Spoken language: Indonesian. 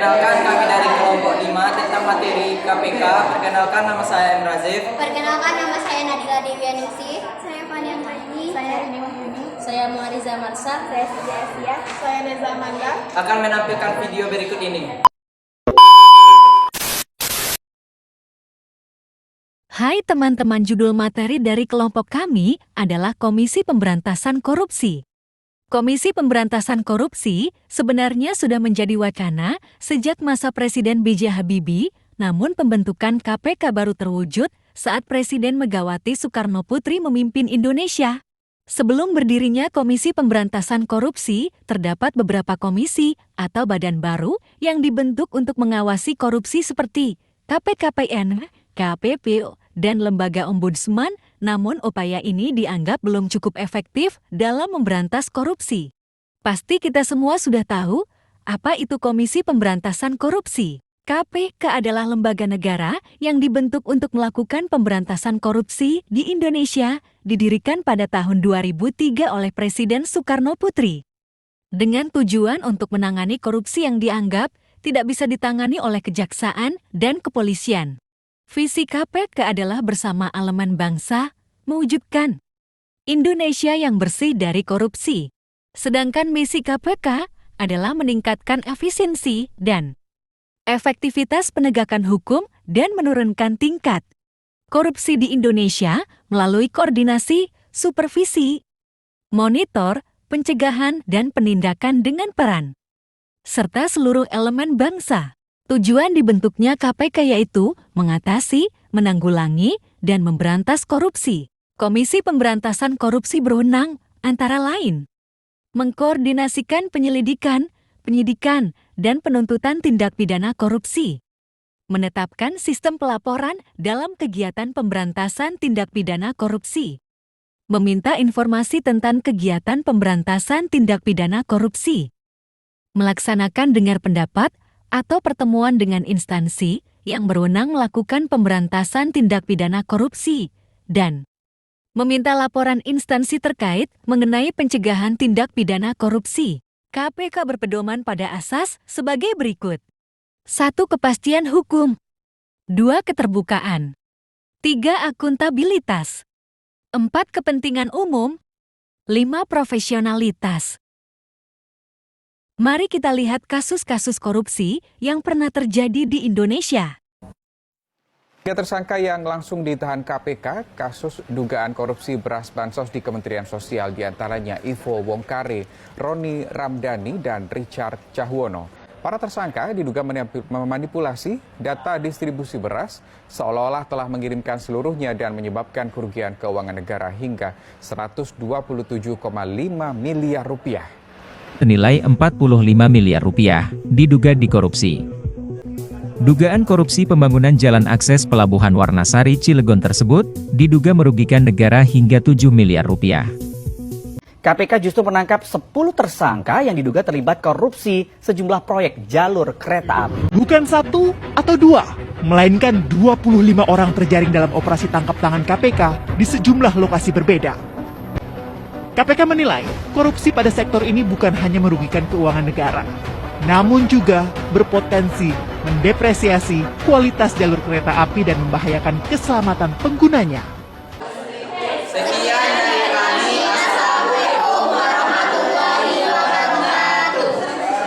Perkenalkan kami dari kelompok 5 tentang materi KPK. Perkenalkan nama saya M. Razif. Perkenalkan nama saya Nadila Dewianingsih. Saya Fania Kaini. Saya Rini Wahyuni. Saya Muariza Marsa. Saya Siti Asia. Saya Neza Amanda. Akan menampilkan video berikut ini. Hai teman-teman, judul materi dari kelompok kami adalah Komisi Pemberantasan Korupsi. Komisi Pemberantasan Korupsi sebenarnya sudah menjadi wacana sejak masa Presiden B.J. Habibie, namun pembentukan KPK baru terwujud saat Presiden Megawati Soekarno Putri memimpin Indonesia. Sebelum berdirinya Komisi Pemberantasan Korupsi, terdapat beberapa komisi atau badan baru yang dibentuk untuk mengawasi korupsi seperti KPKPN, KPPO, dan Lembaga Ombudsman, namun upaya ini dianggap belum cukup efektif dalam memberantas korupsi. Pasti kita semua sudah tahu apa itu Komisi Pemberantasan Korupsi. KPK adalah lembaga negara yang dibentuk untuk melakukan pemberantasan korupsi di Indonesia, didirikan pada tahun 2003 oleh Presiden Soekarno Putri. Dengan tujuan untuk menangani korupsi yang dianggap tidak bisa ditangani oleh kejaksaan dan kepolisian. Visi KPK adalah bersama elemen bangsa, mewujudkan Indonesia yang bersih dari korupsi. Sedangkan misi KPK adalah meningkatkan efisiensi dan efektivitas penegakan hukum dan menurunkan tingkat korupsi di Indonesia melalui koordinasi, supervisi, monitor, pencegahan, dan penindakan dengan peran serta seluruh elemen bangsa. Tujuan dibentuknya KPK yaitu mengatasi, menanggulangi, dan memberantas korupsi. Komisi Pemberantasan Korupsi berwenang antara lain mengkoordinasikan penyelidikan, penyidikan, dan penuntutan tindak pidana korupsi, menetapkan sistem pelaporan dalam kegiatan pemberantasan tindak pidana korupsi, meminta informasi tentang kegiatan pemberantasan tindak pidana korupsi, melaksanakan dengar pendapat atau pertemuan dengan instansi yang berwenang melakukan pemberantasan tindak pidana korupsi, dan meminta laporan instansi terkait mengenai pencegahan tindak pidana korupsi. KPK berpedoman pada asas sebagai berikut. 1. Kepastian hukum. 2. Keterbukaan. 3. Akuntabilitas. 4. Kepentingan umum. 5. Profesionalitas. Mari kita lihat kasus-kasus korupsi yang pernah terjadi di Indonesia. 3 tersangka yang langsung ditahan KPK kasus dugaan korupsi beras bansos di Kementerian Sosial, diantaranya Ivo Wongkare, Roni Ramdhani, dan Richard Cahwono. Para tersangka diduga memanipulasi data distribusi beras seolah-olah telah mengirimkan seluruhnya dan menyebabkan kerugian keuangan negara hingga 127,5 miliar rupiah. Senilai 45 miliar rupiah diduga dikorupsi. Dugaan korupsi pembangunan jalan akses Pelabuhan Warnasari Cilegon tersebut diduga merugikan negara hingga 7 miliar rupiah. KPK justru menangkap 10 tersangka yang diduga terlibat korupsi sejumlah proyek jalur kereta api. Bukan 1 atau 2, melainkan 25 orang terjaring dalam operasi tangkap tangan KPK di sejumlah lokasi berbeda. KPK menilai korupsi pada sektor ini bukan hanya merugikan keuangan negara, namun juga berpotensi mendepresiasi kualitas jalur kereta api dan membahayakan keselamatan penggunanya. Sekian